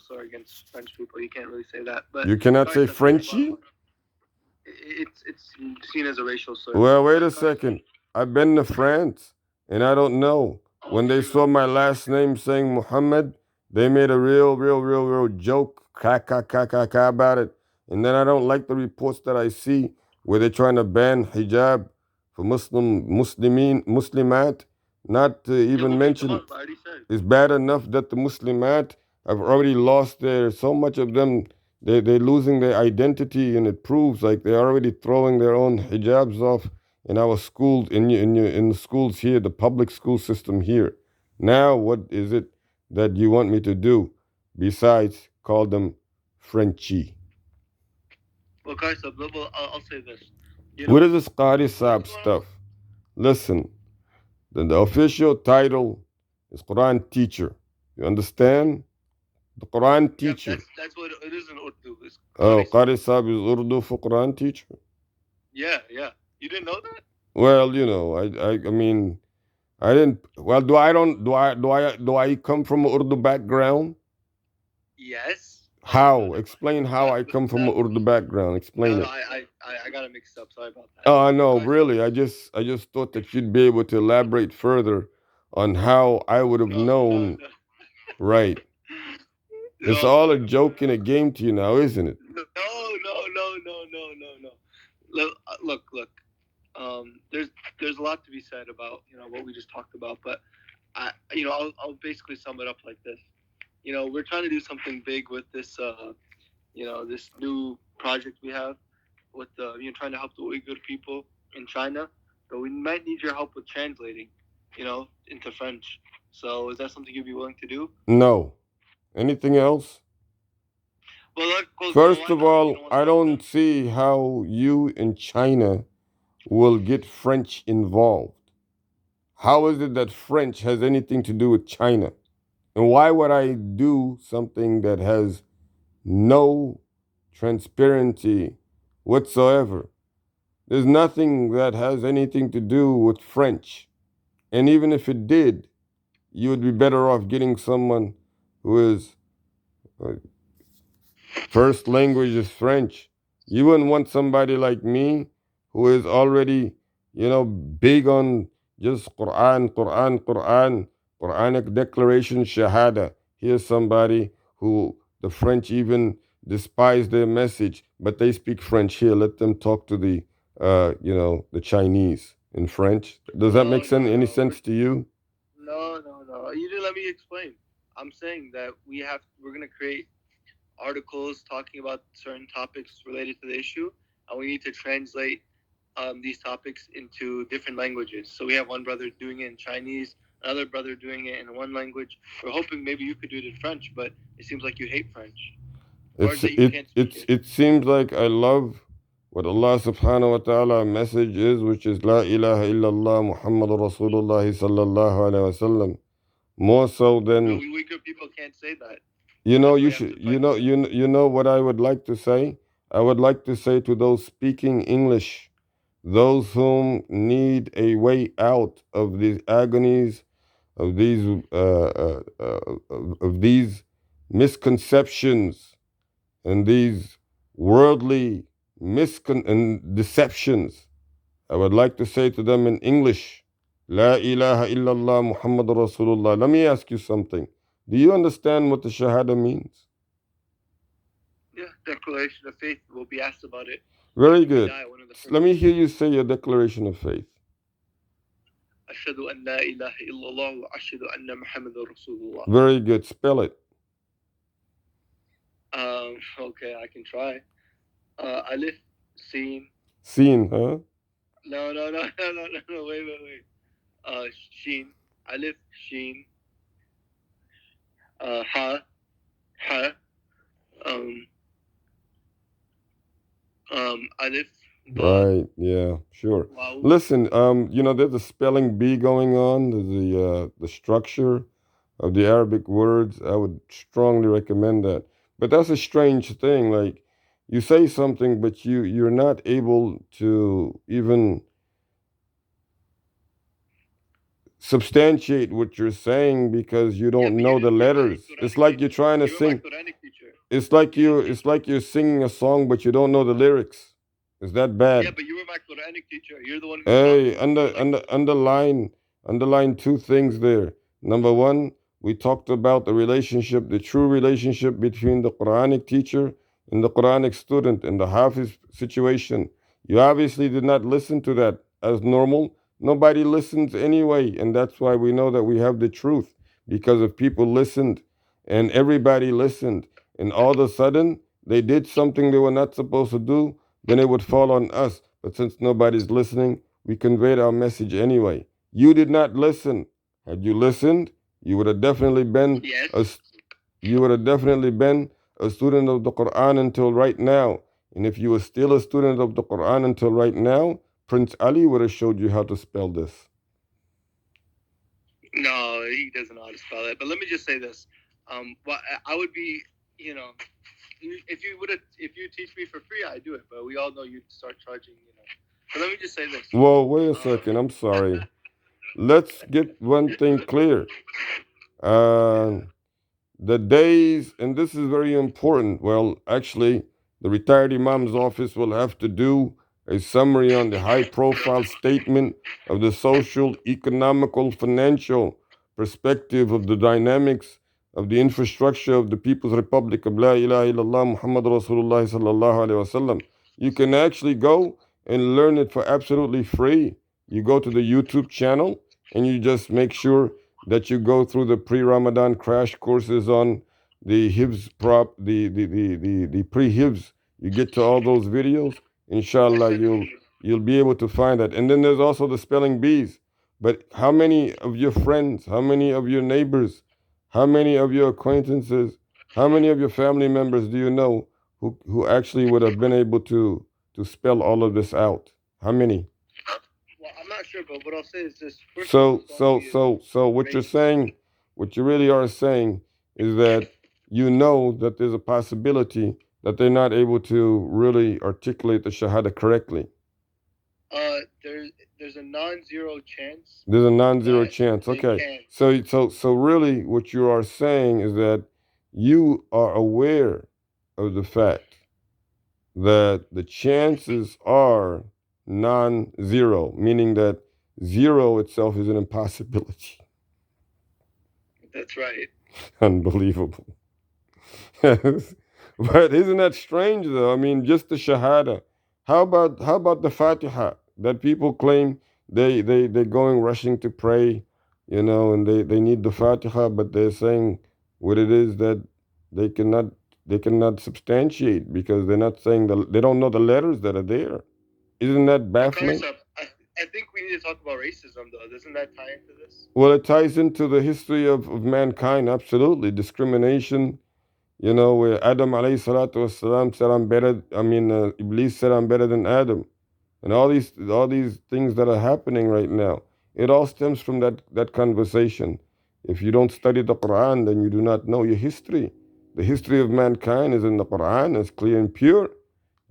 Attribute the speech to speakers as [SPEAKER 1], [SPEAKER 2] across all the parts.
[SPEAKER 1] slur against French people. You can't really say that. But
[SPEAKER 2] You cannot say
[SPEAKER 1] Karsab,
[SPEAKER 2] Frenchie?
[SPEAKER 1] it's seen as a racial slur.
[SPEAKER 2] Well, wait
[SPEAKER 1] But
[SPEAKER 2] a second. I've been to France and I don't know.
[SPEAKER 1] oh,
[SPEAKER 2] When they
[SPEAKER 1] true.
[SPEAKER 2] saw my last name saying Muhammad, they made a real joke, ka about it. And then I don't like the reports that I see where they're trying to ban hijab for Muslimat, not to
[SPEAKER 1] Yeah,
[SPEAKER 2] even
[SPEAKER 1] we'll take them
[SPEAKER 2] mention
[SPEAKER 1] off. I already said.
[SPEAKER 2] it's bad enough that the Muslimat have already lost their, so much of them, they're losing their identity, and it proves like they're already throwing their own hijabs off in our schools, in the schools here, the public school system here. Now, what is it that you want me to do besides call them Frenchie?
[SPEAKER 1] Well, Karsab, well, I'll say this. You
[SPEAKER 2] What
[SPEAKER 1] know
[SPEAKER 2] is this Qari
[SPEAKER 1] what's
[SPEAKER 2] Saab
[SPEAKER 1] going on?
[SPEAKER 2] stuff? Listen, the official title is Quran teacher. You understand? The Quran
[SPEAKER 1] Yeah,
[SPEAKER 2] teacher.
[SPEAKER 1] that's what it is in Urdu. It's
[SPEAKER 2] Oh,
[SPEAKER 1] Qari Sab.
[SPEAKER 2] Qari Saab is Urdu for Quran teacher.
[SPEAKER 1] Yeah, yeah. You didn't know that?
[SPEAKER 2] Well, I mean, I didn't. Well, do I don't do I come from an Urdu background?
[SPEAKER 1] Yes.
[SPEAKER 2] How? Explain how
[SPEAKER 1] No,
[SPEAKER 2] I come from
[SPEAKER 1] no,
[SPEAKER 2] an Urdu background.
[SPEAKER 1] no,
[SPEAKER 2] Explain
[SPEAKER 1] no.
[SPEAKER 2] it.
[SPEAKER 1] I got it mixed up. Sorry about that.
[SPEAKER 2] Oh, no,
[SPEAKER 1] Karsab.
[SPEAKER 2] really. I just thought that you'd be able to elaborate further on how I would have
[SPEAKER 1] No, no,
[SPEAKER 2] known.
[SPEAKER 1] no.
[SPEAKER 2] Right. It's
[SPEAKER 1] No,
[SPEAKER 2] all
[SPEAKER 1] no,
[SPEAKER 2] a
[SPEAKER 1] no, no,
[SPEAKER 2] joke and a game to you now, isn't it?
[SPEAKER 1] no, no. Look. There's a lot to be said about what we just talked about, but I'll basically sum it up like this. We're trying to do something big with this this new project we have with trying to help the Uyghur people in China, but we might need your help with translating, into French. So is that something you'd be willing to do?
[SPEAKER 2] No. Anything else?
[SPEAKER 1] Well,
[SPEAKER 2] First
[SPEAKER 1] why
[SPEAKER 2] of
[SPEAKER 1] not? You
[SPEAKER 2] all,
[SPEAKER 1] don't want to
[SPEAKER 2] I
[SPEAKER 1] help
[SPEAKER 2] don't
[SPEAKER 1] them?
[SPEAKER 2] see how you in China will get French involved. How is it that French has anything to do with China? And why would I do something that has no transparency whatsoever? There's nothing that has anything to do with French. And even if it did, you would be better off getting someone who is uh, first language is French. You wouldn't want somebody like me who is already, big on just Quranic declaration, Shahada. Here's somebody who the French even despise their message, but they speak French here. Let them talk to the Chinese in French. Does that make
[SPEAKER 1] No,
[SPEAKER 2] sense?
[SPEAKER 1] no,
[SPEAKER 2] Any
[SPEAKER 1] no.
[SPEAKER 2] sense to you?
[SPEAKER 1] No. You didn't let me explain. I'm saying that we're gonna create articles talking about certain topics related to the issue, and we need to translate these topics into different languages. So we have one brother doing it in Chinese, another brother doing it in one language. We're hoping maybe you could do it in French, but it seems like you hate French, or
[SPEAKER 2] It's
[SPEAKER 1] that you
[SPEAKER 2] it
[SPEAKER 1] can't speak
[SPEAKER 2] it's
[SPEAKER 1] it.
[SPEAKER 2] it seems like I love what Allah subhanahu wa ta'ala message is, which is La ilaha illallah Muhammadur Rasulullah sallallahu alaihi wasallam. More so
[SPEAKER 1] No,
[SPEAKER 2] than
[SPEAKER 1] we weaker people can't say that,
[SPEAKER 2] you
[SPEAKER 1] and
[SPEAKER 2] know,
[SPEAKER 1] that's why
[SPEAKER 2] you
[SPEAKER 1] you have
[SPEAKER 2] should
[SPEAKER 1] to fight for it.
[SPEAKER 2] you know what I would like to say? I would like to say to those speaking English, those whom need a way out of these agonies, of these of these misconceptions and these worldly and deceptions. I would like to say to them in English, La ilaha illallah Muhammad Rasulullah. Let me ask you something. Do you understand what the Shahada means?
[SPEAKER 1] Yeah, declaration of faith. We'll be asked about it
[SPEAKER 2] Very
[SPEAKER 1] after we
[SPEAKER 2] good.
[SPEAKER 1] die. One of the first
[SPEAKER 2] Let me hear
[SPEAKER 1] questions.
[SPEAKER 2] you say your declaration of faith.
[SPEAKER 1] أشهد أن لا إله إلا الله وأشهد أن محمد رسول الله.
[SPEAKER 2] Very good. Spell it.
[SPEAKER 1] Okay, I can try. Alif, Sin.
[SPEAKER 2] Seen, huh?
[SPEAKER 1] No. Wait. Shin. Alif, Shin. Ha, Ha. Um, Alif, Dad,
[SPEAKER 2] Right. Yeah. Sure.
[SPEAKER 1] Wow.
[SPEAKER 2] Listen. There's a spelling bee going on. There's the structure of the Arabic words. I would strongly recommend that. But that's a strange thing. Like you say something, but you're not able to even substantiate what you're saying because you
[SPEAKER 1] Yeah,
[SPEAKER 2] don't
[SPEAKER 1] but
[SPEAKER 2] know the
[SPEAKER 1] you're my
[SPEAKER 2] letters. It's like
[SPEAKER 1] Quranic
[SPEAKER 2] you're trying to
[SPEAKER 1] you're my
[SPEAKER 2] sing.
[SPEAKER 1] Quranic
[SPEAKER 2] It's like you're singing a song, but you don't know the lyrics. Is that
[SPEAKER 1] Yeah,
[SPEAKER 2] bad?
[SPEAKER 1] but you were my Quranic teacher. You're the one who taught
[SPEAKER 2] Hey,
[SPEAKER 1] me. So like,
[SPEAKER 2] underline two things there. Number one, we talked about the relationship, the true relationship between the Quranic teacher and the Quranic student in the Hafiz situation. You obviously did not listen to that as normal. Nobody listens anyway, and that's why we know that we have the truth. Because if people listened and everybody listened, and all of a sudden they did something they were not supposed to do, then it would fall on us. But since nobody's listening, we conveyed our message anyway. You did not listen. Had you listened, you would have definitely been
[SPEAKER 1] yes.
[SPEAKER 2] a you would have definitely been a student of the Quran until right now. And if you were still a student of the Quran until right now, Prince Ali would have showed you how to spell this.
[SPEAKER 1] No, he doesn't know how to spell it. But let me just say this. Well, I would be, you know, if you teach me for free, I do it. But we all know you'd start charging, you know. But let me just say this.
[SPEAKER 2] Well, wait a second. I'm sorry. Let's get one thing clear. Uh, the days, and this is very important. Well, actually, the retired Imam's office will have to do a summary on the high profile statement of the social, economical, financial perspective of the dynamics of the infrastructure of the People's Republic of La ilaha illallah Muhammad Rasulullah sallallahu alaihi wasallam. You can actually go and learn it for absolutely free. You go to the YouTube channel and you just make sure that you go through the pre-Ramadan crash courses on the Hibs prop, the pre-Hibs. You get to all those videos, inshallah, you'll be able to find that. And then there's also the spelling bees. But how many of your friends, how many of your neighbors, how many of your acquaintances, how many of your family members do you know who actually would have been able to spell all of this out? How many?
[SPEAKER 1] Well, I'm not sure, but what I'll say is this. First of all,
[SPEAKER 2] So what you're saying, what you really are saying is that you know that there's a possibility that they're not able to really articulate the Shahada correctly.
[SPEAKER 1] There's a non-zero chance.
[SPEAKER 2] There's a non-zero
[SPEAKER 1] that
[SPEAKER 2] chance.
[SPEAKER 1] they
[SPEAKER 2] Okay.
[SPEAKER 1] can.
[SPEAKER 2] So really what you are saying is that you are aware of the fact that the chances are non-zero, meaning that zero itself is an impossibility.
[SPEAKER 1] That's right.
[SPEAKER 2] Unbelievable. But isn't that strange though? I mean, just the Shahada. How about the Fatiha that people claim they're going rushing to pray, and they need the Fatiha, but they're saying what it is that they cannot they cannot substantiate because they're not saying they don't know the letters that are there. Isn't that baffling?
[SPEAKER 1] I think we need to talk about racism, though. Doesn't that tie into this?
[SPEAKER 2] Well, it ties into the history of mankind, absolutely. Discrimination, where Adam alayhi salatu wasalam said, I'm better, Iblis said, I'm better than Adam. And all these things that are happening right now, it all stems from that conversation. If you don't study the Quran, then you do not know your history. The history of mankind is in the Quran, it's clear and pure.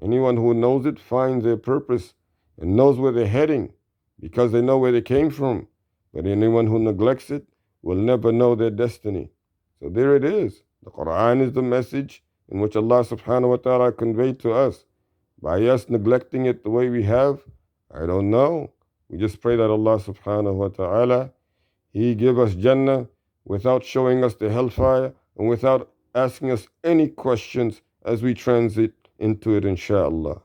[SPEAKER 2] Anyone who knows it finds their purpose and knows where they're heading because they know where they came from. But anyone who neglects it will never know their destiny. So there it is. The Quran is the message in which Allah subhanahu wa ta'ala conveyed to us. By us neglecting it the way we have, I don't know. We just pray that Allah subhanahu wa ta'ala, He give us Jannah without showing us the hellfire and without asking us any questions as we transit into it, inshallah.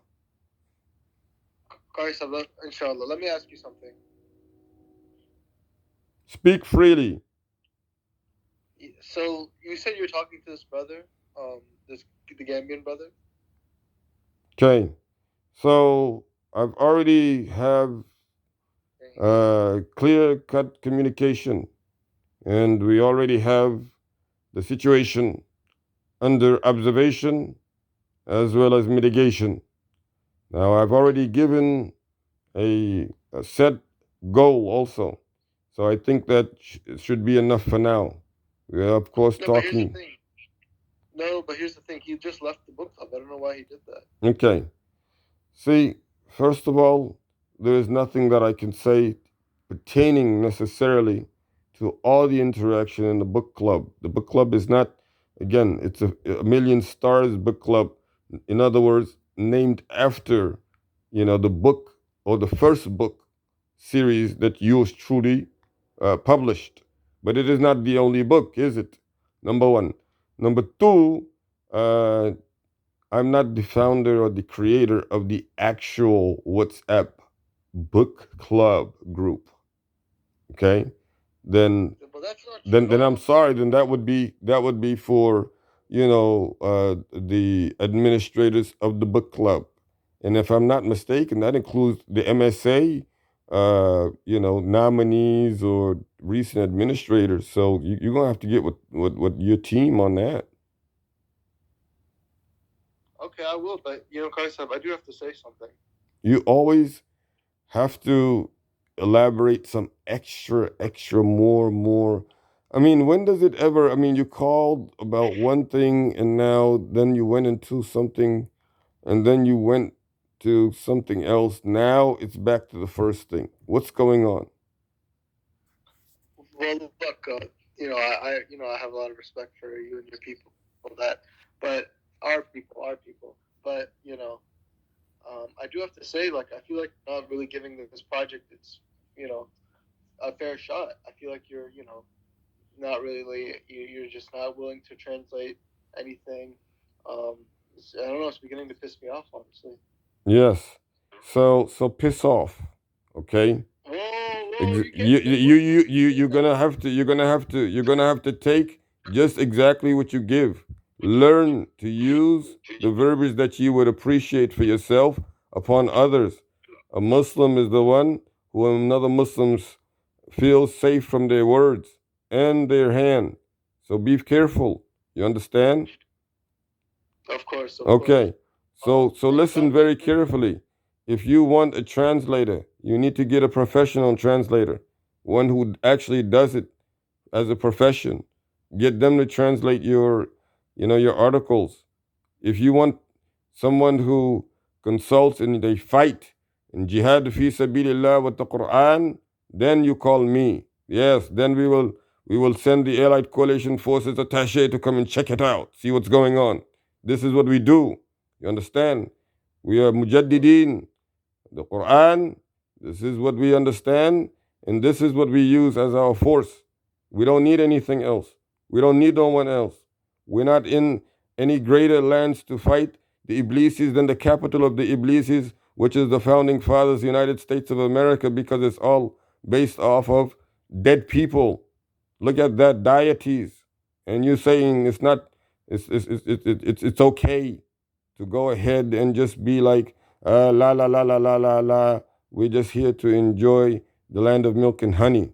[SPEAKER 1] Inshallah. Let me ask you something.
[SPEAKER 2] Speak freely.
[SPEAKER 1] So you said you were talking to this brother, the Gambian brother.
[SPEAKER 2] Okay. So I've already have clear-cut communication, and we already have the situation under observation as well as mitigation. Now, I've already given a set goal also. So I think that should be enough for now. We are, of course, talking.
[SPEAKER 1] But here's the thing. He just left the book club. I don't know why he did that.
[SPEAKER 2] Okay. See, first of all, there is nothing that I can say pertaining necessarily to all the interaction in the book club. The book club is not Again, it's a Million Stars Book Club. In other words, named after, the book or the first book series that yours truly published. But it is not the only book, is it? Number one. Number two, uh, I'm not the founder or the creator of the actual WhatsApp book club group. Okay, then
[SPEAKER 1] But that's not true
[SPEAKER 2] then
[SPEAKER 1] at
[SPEAKER 2] then I'm
[SPEAKER 1] all.
[SPEAKER 2] sorry. Then that would be for the administrators of the book club, and if I'm not mistaken, that includes the MSA, nominees or recent administrators. So you're gonna have to get with your team on that.
[SPEAKER 1] Okay, I will, but Kaisab, I do have to say something.
[SPEAKER 2] You always have to elaborate some extra, more. I mean, when does it ever? I mean, you called about one thing and now then you went into something and then you went to something else. Now it's back to the first thing. What's going on?
[SPEAKER 1] Well, look, I have a lot of respect for you and your people, that, but our people, but I do have to say, like, I feel like not really giving this project its, you know, a fair shot. I feel like you're, not really, you're just not willing to translate anything. I don't know. It's beginning to piss me off, honestly.
[SPEAKER 2] Yes. So piss off. Okay?
[SPEAKER 1] Whoa, whoa!
[SPEAKER 2] Ex-
[SPEAKER 1] You can't
[SPEAKER 2] you
[SPEAKER 1] say.
[SPEAKER 2] you
[SPEAKER 1] What?
[SPEAKER 2] you you
[SPEAKER 1] Say
[SPEAKER 2] you're
[SPEAKER 1] that.
[SPEAKER 2] gonna have to you're gonna have to take just exactly what you give. Learn to use the verbiage that you would appreciate for yourself upon others. A Muslim is the one who another Muslims feel safe from their words and their hand. So be careful. You understand?
[SPEAKER 1] Of course, of course.
[SPEAKER 2] Okay. So listen very carefully. If you want a translator, you need to get a professional translator, one who actually does it as a profession. Get them to translate your articles. If you want someone who consults and they fight in jihad fi sabilillah with the Quran, then you call me. Yes, then we will send the Allied Coalition Forces attaché to come and check it out, see what's going on. This is what we do. You understand? We are mujaddideen. The Quran, this is what we understand, and this is what we use as our force. We don't need anything else. We don't need no one else. We're not in any greater lands to fight the Iblises than the capital of the Iblises, which is the founding fathers, United States of America, because it's all based off of dead people. Look at that, deities. And you're saying it's not, it's okay to go ahead and just be like, la la la la la la la. We're just here to enjoy the land of milk and honey.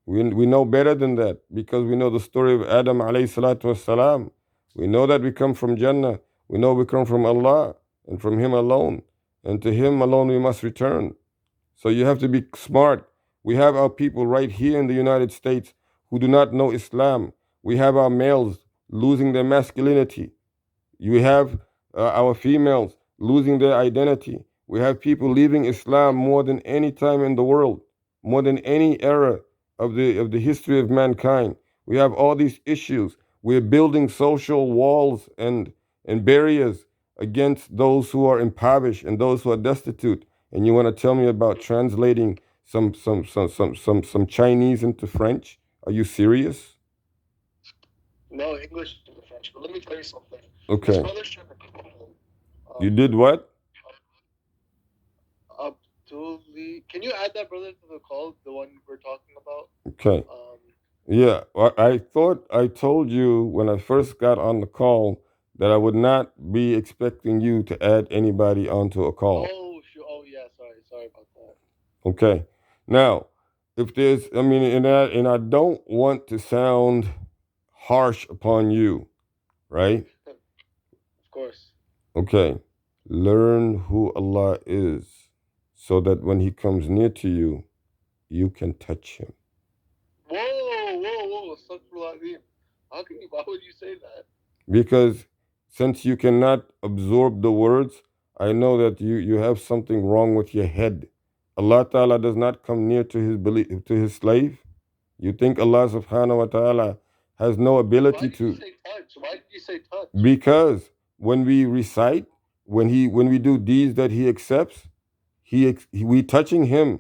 [SPEAKER 2] We know better than that because we know the story of Adam alayhi salatu wasalam. We know that we come from Jannah. We know we come from Allah and from Him alone. And to Him alone we must return. So you have to be smart. We have our people right here in the United States who do not know Islam. We have our males losing their masculinity. You have our females losing their identity. We have people leaving Islam more than any time in the world, more than any era of the history of mankind. We have all these issues. We're building social walls and barriers against those who are impoverished and those who are destitute. And you want to tell me about translating some Chinese into French? Are you serious?
[SPEAKER 1] No, English to the French. But let me tell you something. This
[SPEAKER 2] Okay.
[SPEAKER 1] brother's trying to call.
[SPEAKER 2] You
[SPEAKER 1] Um,
[SPEAKER 2] did what?
[SPEAKER 1] Abdulli. Can you add that brother to the call? The one we're talking about.
[SPEAKER 2] Okay.
[SPEAKER 1] Um.
[SPEAKER 2] Yeah, I thought I told you when I first got on the call that I would not be expecting you to add anybody onto a call.
[SPEAKER 1] Oh, shoot. Oh, yeah. Sorry about that.
[SPEAKER 2] Okay. Now, if there's, I mean, and I don't want to sound harsh upon you, right?
[SPEAKER 1] Of course.
[SPEAKER 2] Okay. Learn who Allah is so that when He comes near to you, you can touch Him.
[SPEAKER 1] Whoa, whoa, whoa! Astaghfirullah. How can you? Why would you say that?
[SPEAKER 2] Because since you cannot absorb the words, I know that you have something wrong with your head. Allah Ta'ala does not come near to his slave. You think Allah subhanahu wa ta'ala has no ability
[SPEAKER 1] Why did you
[SPEAKER 2] to.
[SPEAKER 1] say touch? Why did you say touch?
[SPEAKER 2] Because when we recite, when we do deeds that he accepts, we touching him.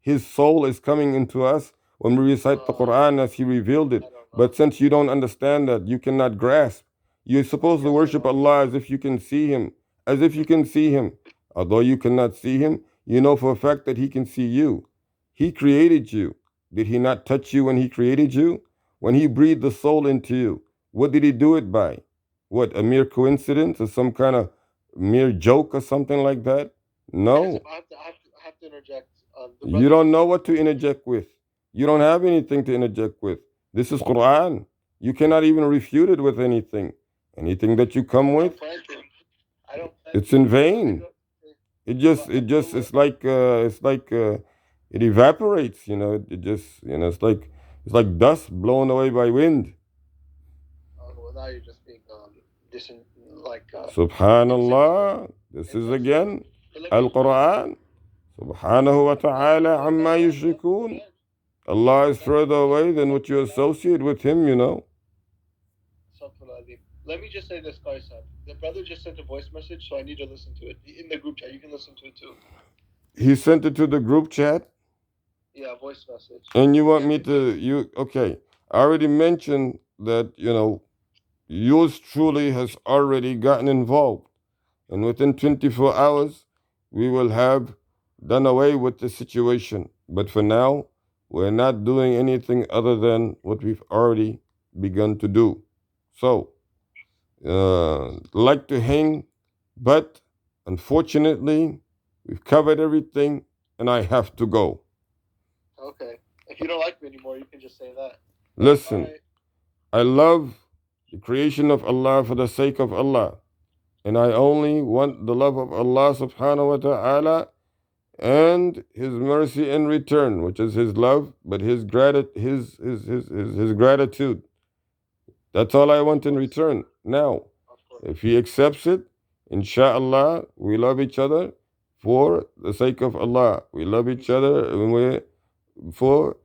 [SPEAKER 2] His soul is coming into us when we recite the Quran as he revealed it.
[SPEAKER 1] I don't know.
[SPEAKER 2] But since you don't understand that, you cannot grasp. You're supposed to
[SPEAKER 1] Yes, I
[SPEAKER 2] worship
[SPEAKER 1] know.
[SPEAKER 2] Allah as if you can see him, as if you can see him. Although you cannot see him, you know for a fact that he can see you. He created you. Did he not touch you when he created you? When he breathed the soul into you, what did he do it by? What, a mere coincidence or some kind of mere joke or something like that?
[SPEAKER 1] Yes,
[SPEAKER 2] No.
[SPEAKER 1] I have to interject. The
[SPEAKER 2] You
[SPEAKER 1] brother
[SPEAKER 2] don't
[SPEAKER 1] just
[SPEAKER 2] know
[SPEAKER 1] sent a
[SPEAKER 2] what to
[SPEAKER 1] voice.
[SPEAKER 2] interject with. You don't have anything to interject with. This is Quran. You cannot even refute it with anything. Anything that you come
[SPEAKER 1] I
[SPEAKER 2] with,
[SPEAKER 1] don't plan to. I don't plan
[SPEAKER 2] it's
[SPEAKER 1] to.
[SPEAKER 2] in
[SPEAKER 1] But let me
[SPEAKER 2] vain.
[SPEAKER 1] go.
[SPEAKER 2] It just it's like it evaporates. It just it's like dust blown away by wind.
[SPEAKER 1] Well, now you're just being dis like insensitive.
[SPEAKER 2] Subhanallah. This is
[SPEAKER 1] Insensitive.
[SPEAKER 2] again
[SPEAKER 1] But
[SPEAKER 2] Al Quran. Subhanahu wa ta'ala amma yushrikun. Allah is further away than what you associate with Him.
[SPEAKER 1] Let me just say this, Kaisab. The brother just sent a voice message, so I need to listen to it in the group chat. You can listen to it too.
[SPEAKER 2] He sent it to the group chat,
[SPEAKER 1] Yeah, voice message.
[SPEAKER 2] and you want
[SPEAKER 1] Yeah,
[SPEAKER 2] me to, okay. I already mentioned that, yours truly has already gotten involved. And within 24 hours, we will have done away with the situation. But for now, we're not doing anything other than what we've already begun to do. So, like to hang, but unfortunately, we've covered everything, and I have to go.
[SPEAKER 1] Okay. If you don't like me anymore, you can just say that. But all
[SPEAKER 2] Listen,
[SPEAKER 1] right.
[SPEAKER 2] I love the creation of Allah for the sake of Allah, and I only want the love of Allah subhanahu wa ta'ala and His mercy in return, which is His love, but His gratitude. That's all I
[SPEAKER 1] Of
[SPEAKER 2] want in
[SPEAKER 1] course.
[SPEAKER 2] return. Now,
[SPEAKER 1] Of course.
[SPEAKER 2] if He accepts it, inshallah, we love each other for the sake of Allah. We love each other for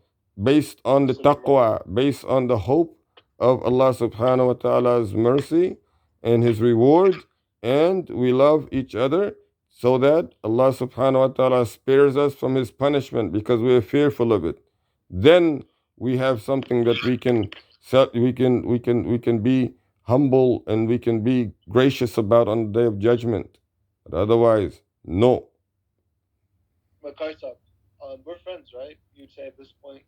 [SPEAKER 2] based on the
[SPEAKER 1] Peace and love.
[SPEAKER 2] taqwa, based on the hope of Allah subhanahu wa ta'ala's mercy and His reward, and we love each other so that Allah subhanahu wa ta'ala spares us from His punishment because we are fearful of it. Then we have something that we can be humble and we can be gracious about on the day of judgment. But otherwise, no.
[SPEAKER 1] But Kaisab, we're friends, right? You'd say at this point.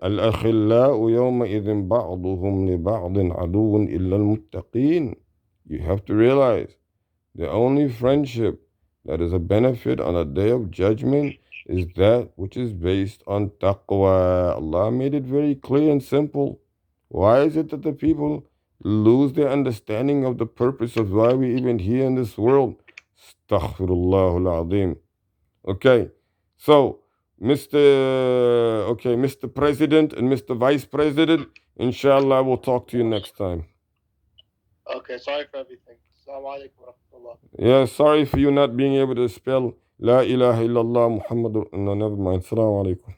[SPEAKER 2] الأخلاء يومئذ بعضهم لبعض عدو إلا المتقين. You have to realize the only friendship that is a benefit on a day of judgment is that which is based on taqwa. Allah made it very clear and simple. Why is it that the people lose their understanding of the purpose of why we even here in this world? Astaghfirullah al-Azim. Okay, so Mr. Mr. President and Mr. Vice President, inshallah, we'll talk to you next time.
[SPEAKER 1] Okay, sorry for everything. Assalamu alaikum wa rahmatullah.
[SPEAKER 2] Yeah, sorry for you not being able to spell La ilaha illallah Muhammadur. No, never mind. Assalamu alaikum.